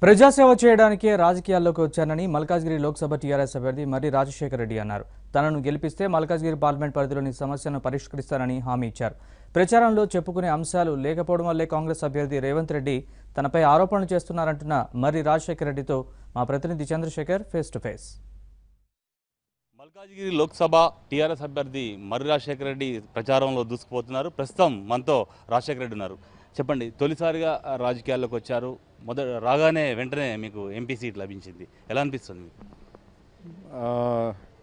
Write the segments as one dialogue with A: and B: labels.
A: ప్రజాసేవ చేయడానికే రాజకీయాల్లోకి వచ్చానని మల్కాజ్గిరి లోక్సభ టీఆర్ఎస్ అభ్యర్థి మర్రి రాజశేఖర రెడ్డి అన్నారు. తనను గెలిపిస్తే మల్కాజ్గిరి పార్లమెంట్ పరిధిలోని సమస్యలను పరిష్కరిస్తానని హామీ ఇచ్చారు. ప్రచారంలో చెప్పుకునే అంశాలు లేకపోవడం వల్లే కాంగ్రెస్ అభ్యర్థి రేవంత్ రెడ్డి తనపై ఆరోపణలు చేస్తున్నారంటున్న మర్రి రాజశేఖర రెడ్డితో మా ప్రతినిధి Chandrasekhar face to face.
B: Malkajgiri Lok Sabha TRS అభ్యర్థి మర్రి రాజశేఖర రెడ్డి ప్రచారంలో దూసుకుపోతున్నారు. ప్రస్తుతం మనతో రాజశేఖర రెడ్డి ఉన్నారు. చెప్పండి, తొలిసారిగా రాజకీయాల్లోకి వచ్చారు, రాగానే వెంటనే మీకు ఎంపీ సీట్ లభించింది, ఎలా అనిపిస్తుంది మీకు?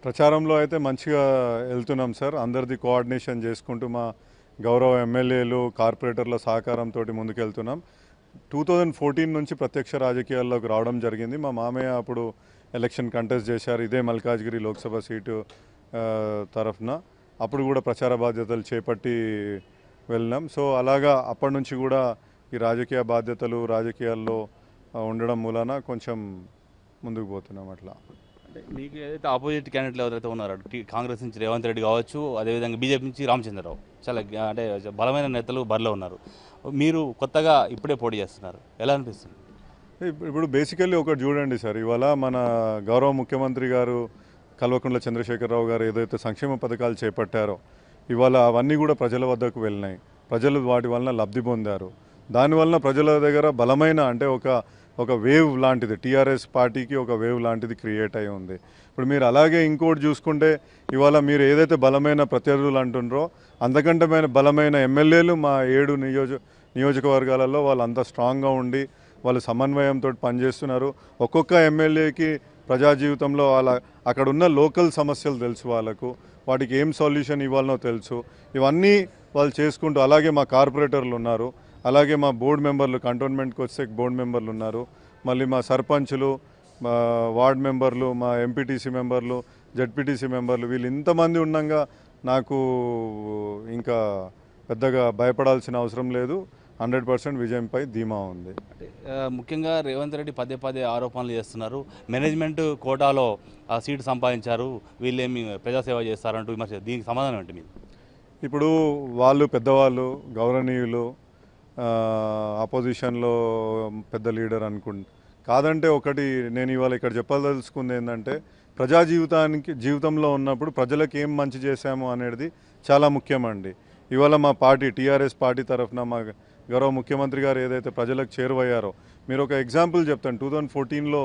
C: ప్రచారంలో అయితే మంచిగా వెళ్తున్నాం సార్. అందరిది కోఆర్డినేషన్ చేసుకుంటూ మా గౌరవ ఎమ్మెల్యేలు కార్పొరేటర్ల సహకారంతో ముందుకెళ్తున్నాం. 2014 నుంచి ప్రత్యక్ష రాజకీయాల్లోకి రావడం జరిగింది. మా మామయ్య అప్పుడు ఎలక్షన్ కంటెస్ట్ చేశారు ఇదే మల్కాజ్గిరి లోక్సభ సీటు తరఫున. అప్పుడు కూడా ప్రచార బాధ్యతలు చేపట్టి వెళ్ళినాం. సో అలాగా అప్పటి నుంచి కూడా ఈ రాజకీయ బాధ్యతలు రాజకీయాల్లో ఉండడం మూలన కొంచెం ముందుకు పోతున్నాం. అట్లా
B: అంటే మీకు ఏదైతే ఆపోజిట్ క్యాండిడేట్లు ఎవరైతే ఉన్నారో కాంగ్రెస్ నుంచి రేవంత్ రెడ్డి కావచ్చు, అదేవిధంగా బీజేపీ నుంచి రామచంద్రరావు, చాలా అంటే బలమైన నేతలు బరిలో ఉన్నారు. మీరు కొత్తగా ఇప్పుడే పోటీ చేస్తున్నారు, ఎలా అనిపిస్తుంది?
C: ఇప్పుడు బేసికల్లీ ఒకటి చూడండి సార్, ఇవాళ మన గౌరవ ముఖ్యమంత్రి గారు కల్వకుంట్ల చంద్రశేఖరరావు గారు ఏదైతే సంక్షేమ పథకాలు చేపట్టారో ఇవాళ అవన్నీ కూడా ప్రజల వద్దకు వెళ్ళినాయి. ప్రజలు వాటి వలన లబ్ధి పొందారు. దానివలన ప్రజల దగ్గర బలమైన అంటే ఒక వేవ్ లాంటిది టీఆర్ఎస్ పార్టీకి ఒక వేవ్ లాంటిది క్రియేట్ అయి ఉంది. ఇప్పుడు మీరు అలాగే ఇంకోటి చూసుకుంటే ఇవాళ మీరు ఏదైతే బలమైన ప్రత్యర్థులు అంటున్నారో అంతకంటే బలమైన ఎమ్మెల్యేలు మా 7 నియోజకవర్గాలలో వాళ్ళు అంత స్ట్రాంగ్గా ఉండి వాళ్ళు సమన్వయంతో పనిచేస్తున్నారు. ఒక్కొక్క ఎమ్మెల్యేకి ప్రజా జీవితంలో అక్కడ ఉన్న లోకల్ సమస్యలు తెలుసు, వాళ్ళకు వాటికి ఏం సొల్యూషన్ ఇవ్వాలనో తెలుసు. ఇవన్నీ వాళ్ళు చేసుకుంటూ అలాగే మా కార్పొరేటర్లు ఉన్నారు, అలాగే మా బోర్డు మెంబర్లు కంటోన్మెంట్కి వస్తే బోర్డు మెంబర్లు ఉన్నారు, మళ్ళీ మా సర్పంచులు, మా వార్డ్ మెంబర్లు, మా ఎంపీటీసీ మెంబర్లు, జడ్పీటీసీ మెంబర్లు, వీళ్ళు ఇంతమంది ఉండగా నాకు ఇంకా పెద్దగా భయపడాల్సిన అవసరం లేదు. 100% విజయంపై ధీమా ఉంది.
B: ముఖ్యంగా రేవంత్ రెడ్డి పదే ఆరోపణలు చేస్తున్నారు. మేనేజ్మెంట్ కోటాలో ఆ సీటు సంపాదించారు, వీళ్ళేమి ప్రజాసేవ చేస్తారంటూ విమర్శ. దీనికి సమాధానం ఏంటి మీరు?
C: ఇప్పుడు వాళ్ళు పెద్దవాళ్ళు, గౌరవనీయులు, ఆపోజిషన్లో పెద్ద లీడర్ కాదంటే ఒకటి నేను ఇవాళ ఇక్కడ చెప్పదలుచుకుంది ఏంటంటే ప్రజా జీవితంలో ఉన్నప్పుడు ప్రజలకు ఏం మంచి చేశాము అనేది చాలా ముఖ్యమండి. ఇవాళ మా పార్టీ టీఆర్ఎస్ పార్టీ తరఫున మా గౌరవ ముఖ్యమంత్రి గారు ఏదైతే ప్రజలకు చేరువయ్యారో, మీరు ఒక ఎగ్జాంపుల్ చెప్తాను. 2014లో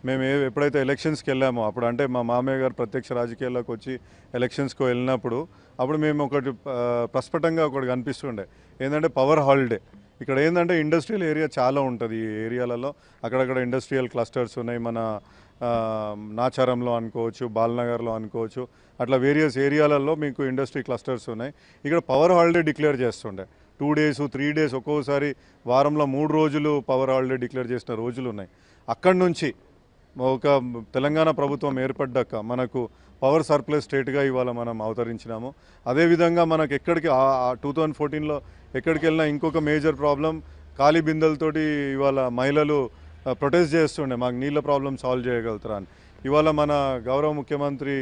C: మేము ఎప్పుడైతే ఎలక్షన్స్కి వెళ్ళామో అప్పుడు అంటే మా మామయ్య గారు ప్రత్యక్ష రాజకీయాల్లోకి వచ్చి ఎలక్షన్స్కి వెళ్ళినప్పుడు అప్పుడు మేము ఒకటి ప్రస్ఫుటంగా ఒకటి కనిపిస్తుండే ఏంటంటే పవర్ హాలిడే. ఇక్కడ ఏంటంటే ఇండస్ట్రియల్ ఏరియా చాలా ఉంటుంది. ఈ ఏరియాలలో అక్కడక్కడ ఇండస్ట్రియల్ క్లస్టర్స్ ఉన్నాయి. మన నాచారంలో అనుకోవచ్చు, బాల్నగర్లో అనుకోవచ్చు, అట్లా వేరియస్ ఏరియాలలో మీకు ఇండస్ట్రీ క్లస్టర్స్ ఉన్నాయి. ఇక్కడ పవర్ హాలిడే డిక్లేర్ చేస్తుండే 2 days 3 days, ఒక్కోసారి వారంలో 3 రోజులు పవర్ హాలిడే డిక్లేర్ చేసిన రోజులు ఉన్నాయి. అక్కడి నుంచి ఒక తెలంగాణ ప్రభుత్వం ఏర్పడ్డాక మనకు పవర్ సర్ప్లస్ స్టేట్గా ఇవాళ మనం అవతరించినాము. అదేవిధంగా మనకు ఎక్కడికి 2014లో ఎక్కడికి వెళ్ళినా ఇంకొక మేజర్ ప్రాబ్లం ఖాళీ బిందెలతోటి ఇవాళ మహిళలు ప్రొటెస్ట్ చేస్తుండే, మాకు నీళ్ళ ప్రాబ్లం సాల్వ్ చేయగలుగుతారా అని. ఇవాళ మన గౌరవ ముఖ్యమంత్రి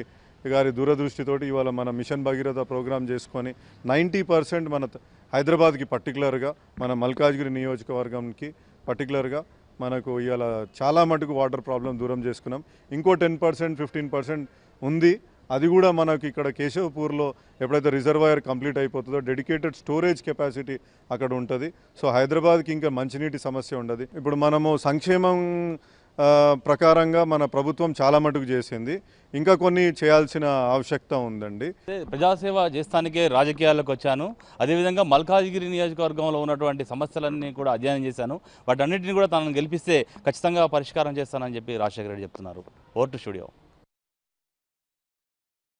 C: గారి దూరదృష్టితోటి ఇవాళ మన మిషన్ భగీరథ ప్రోగ్రాం చేసుకొని 90% మన హైదరాబాద్కి పర్టికులర్గా మన మల్కాజ్గిరి నియోజకవర్గంకి పర్టికులర్గా మనకు ఇవాళ చాలా మటుకు వాటర్ ప్రాబ్లం దూరం చేసుకున్నాం. ఇంకో 10% 15% ఉంది. అది కూడా మనకు ఇక్కడ కేశవపూర్లో ఎప్పుడైతే రిజర్వాయర్ కంప్లీట్ అయిపోతుందో డెడికేటెడ్ స్టోరేజ్ కెపాసిటీ అక్కడ ఉంటుంది. సో హైదరాబాద్కి ఇంకా మంచినీటి సమస్య ఉండదు. ఇప్పుడు మనము సంక్షేమం ప్రకారంగా మన ప్రభుత్వం చాలా మటుకు చేసింది, ఇంకా కొన్ని చేయాల్సిన ఆవశ్యకత ఉందండి.
B: ప్రజాసేవ చేస్తానికే రాజకీయాల్లోకి వచ్చాను, అదేవిధంగా మల్కాజ్గిరి నియోజకవర్గంలో ఉన్నటువంటి సమస్యలన్నీ కూడా అధ్యయనం చేశాను, వాటన్నిటిని కూడా తనను గెలిపిస్తే ఖచ్చితంగా పరిష్కారం చేస్తానని చెప్పి రాజశేఖర రెడ్డి చెప్తున్నారు. Over to studio.